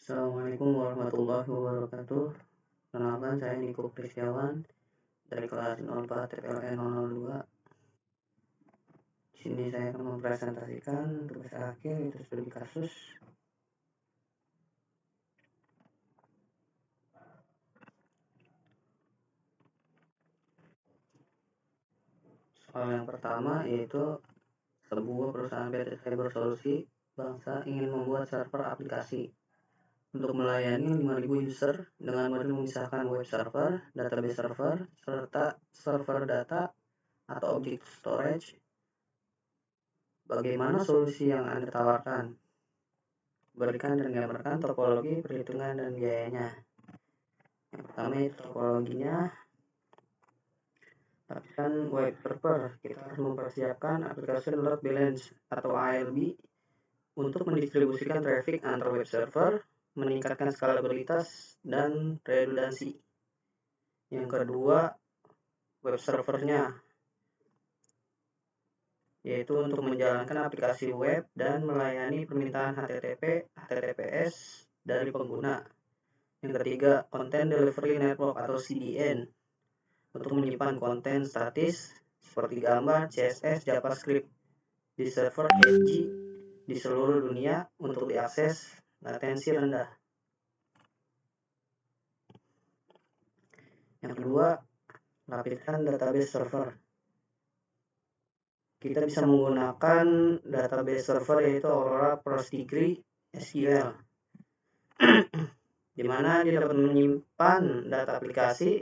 Assalamualaikum warahmatullahi wabarakatuh. Perkenalkan, saya Niko Kristiawan dari kelas 04 TPLN 002. Di sini saya akan mempresentasikan tugas akhir, yaitu studi kasus. Soal yang pertama yaitu sebuah perusahaan PT Cyber Solusi Bangsa ingin membuat server aplikasi untuk melayani 5.000 user dengan modul memisahkan web server, database server, serta server data atau object storage. Bagaimana solusi yang Anda tawarkan? Berikan dan gambarkan topologi, perhitungan, dan biayanya. Yang pertama itu topologinya. Lapisan web server, kita harus mempersiapkan aplikasi load balance atau ALB untuk mendistribusikan traffic antar web server, meningkatkan skalabilitas dan redundansi. Yang kedua, web servernya, yaitu untuk menjalankan aplikasi web dan melayani permintaan HTTP, HTTPS dari pengguna. Yang ketiga, Content Delivery Network atau CDN, untuk menyimpan konten statis seperti gambar, CSS, JavaScript di server Edge di seluruh dunia untuk diakses latensi rendah. Yang kedua, lapisan database server. Kita bisa menggunakan database server yaitu Aurora Postgre SQL, di mana dia dapat menyimpan data aplikasi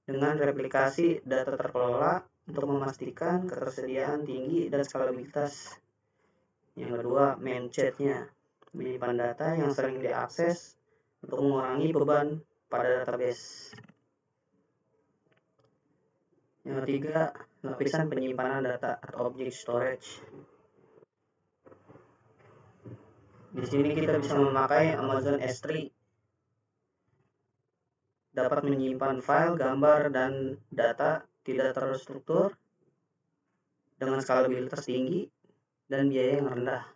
dengan replikasi data terkelola untuk memastikan ketersediaan tinggi dan skalabilitas. Yang kedua, Memcached-nya, menyimpan data yang sering diakses untuk mengurangi beban pada database. Yang ketiga, lapisan penyimpanan data atau object storage. Di sini kita bisa memakai Amazon S3, dapat menyimpan file, gambar, dan data tidak terstruktur dengan skalabilitas tinggi dan biaya yang rendah.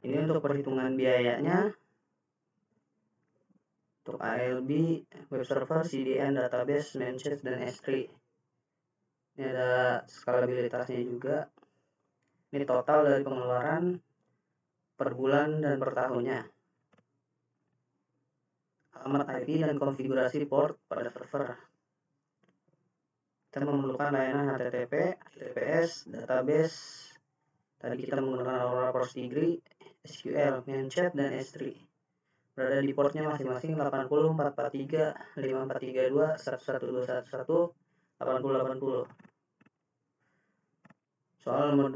Ini untuk perhitungan biayanya. Untuk ALB, web server, CDN, database, Memcached, dan S3. Ini ada skalabilitasnya juga. Ini total dari pengeluaran per bulan dan per tahunnya. Alamat IP dan konfigurasi port pada server. Kita memerlukan layanan HTTP, HTTPS, database. Tadi kita menggunakan Aurora Postgre, SQL, Memcached, dan S3. Berada di portnya masing-masing 80, 443, 5432, 11211, 8080. Soal nomor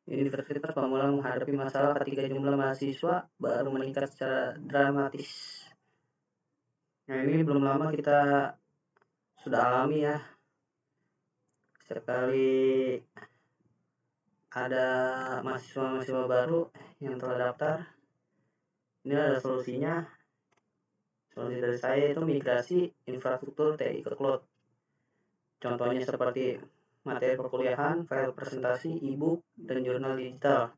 2, Universitas Pamulang menghadapi masalah ketika jumlah mahasiswa baru meningkat secara dramatis. Nah, ini belum lama kita sudah alami ya. Setiap kali ada mahasiswa baru yang telah daftar, ini ada solusinya. Solusi dari saya itu migrasi infrastruktur TI ke cloud. Contohnya seperti materi perkuliahan, file presentasi, e-book, dan jurnal digital.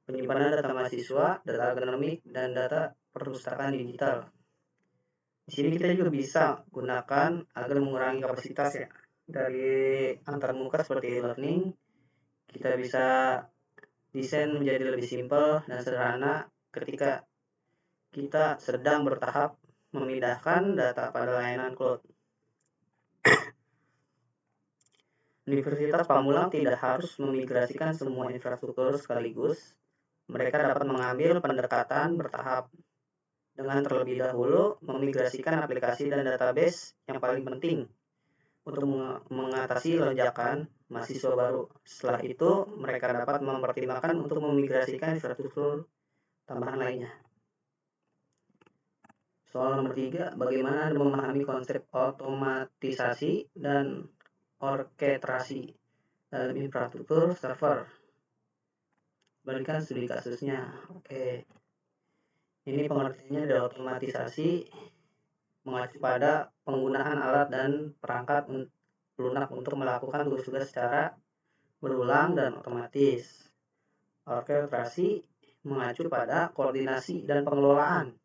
Penyimpanan data mahasiswa, data akademik, dan data perpustakaan digital. Di sini kita juga bisa gunakan agar mengurangi kapasitas ya. Dari antarmuka seperti e-learning, kita bisa desain menjadi lebih simpel dan sederhana ketika kita sedang bertahap memindahkan data pada layanan cloud. Universitas Pamulang tidak harus memigrasikan semua infrastruktur sekaligus. Mereka dapat mengambil pendekatan bertahap dengan terlebih dahulu memigrasikan aplikasi dan database yang paling penting untuk mengatasi lonjakan mahasiswa baru. Setelah itu, mereka dapat mempertimbangkan untuk memigrasikan infrastruktur tambahan lainnya. Soal nomor 3, bagaimana Anda memahami konsep otomatisasi dan orkestrasi dalam infrastruktur server? Berikan studi kasusnya. Oke. Ini pengertiannya adalah otomatisasi mengacu pada penggunaan alat dan perangkat lunak untuk melakukan tugas-tugas secara berulang, dan otomatis. Orkestrasi mengacu pada koordinasi dan pengelolaan.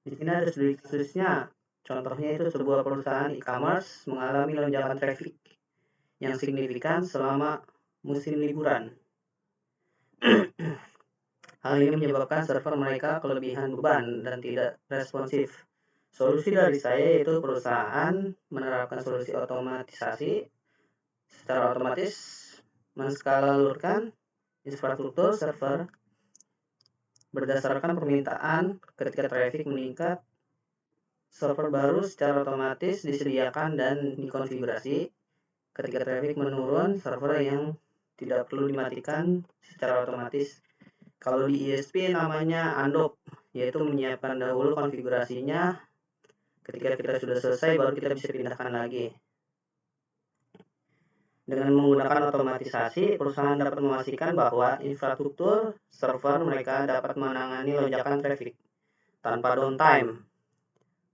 Di sini ada studi-studinya. Contohnya itu sebuah perusahaan e-commerce mengalami lonjakan traffic yang signifikan selama musim liburan. Hal ini menyebabkan server mereka kelebihan beban dan tidak responsif. Solusi dari saya yaitu perusahaan menerapkan solusi otomatisasi secara otomatis, menskalurkan infrastruktur server berdasarkan permintaan. Ketika traffic meningkat, server baru secara otomatis disediakan dan dikonfigurasi. Ketika traffic menurun, server yang tidak perlu dimatikan secara otomatis. Kalau di ISP namanya undock, yaitu menyiapkan dahulu konfigurasinya. Ketika kita sudah selesai, baru kita bisa pindahkan lagi. Dengan menggunakan otomatisasi, perusahaan dapat memastikan bahwa infrastruktur server mereka dapat menangani lonjakan traffic tanpa downtime.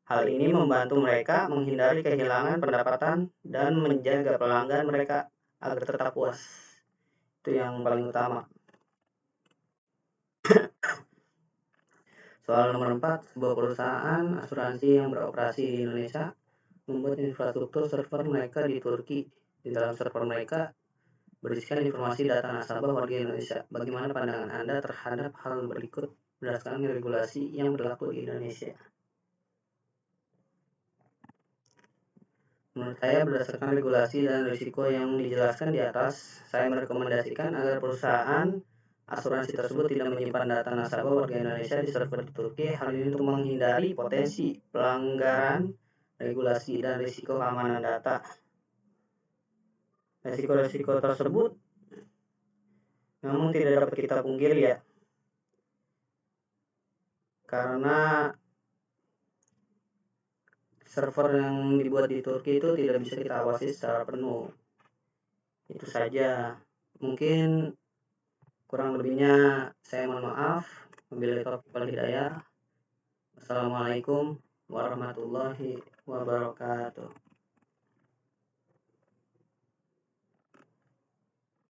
Hal ini membantu mereka menghindari kehilangan pendapatan dan menjaga pelanggan mereka agar tetap puas. Itu yang paling utama. Soal nomor 4, sebuah perusahaan asuransi yang beroperasi di Indonesia membuat infrastruktur server mereka di Turki. Di dalam server mereka berisikan informasi data nasabah warga Indonesia. Bagaimana pandangan Anda terhadap hal berikut berdasarkan regulasi yang berlaku di Indonesia? Menurut saya, berdasarkan regulasi dan risiko yang dijelaskan di atas, saya merekomendasikan agar perusahaan asuransi tersebut tidak menyimpan data nasabah warga Indonesia di server di Turki. Hal ini untuk menghindari potensi pelanggaran regulasi dan risiko keamanan data. Risiko-risiko tersebut namun tidak dapat kita pungkiri ya, karena server yang dibuat di Turki itu tidak bisa kita awasi secara penuh. Itu saja. Mungkin kurang lebihnya saya mohon maaf. Wabillahi taufiq wal hidayah. Wassalamualaikum warahmatullahi wabarakatuh.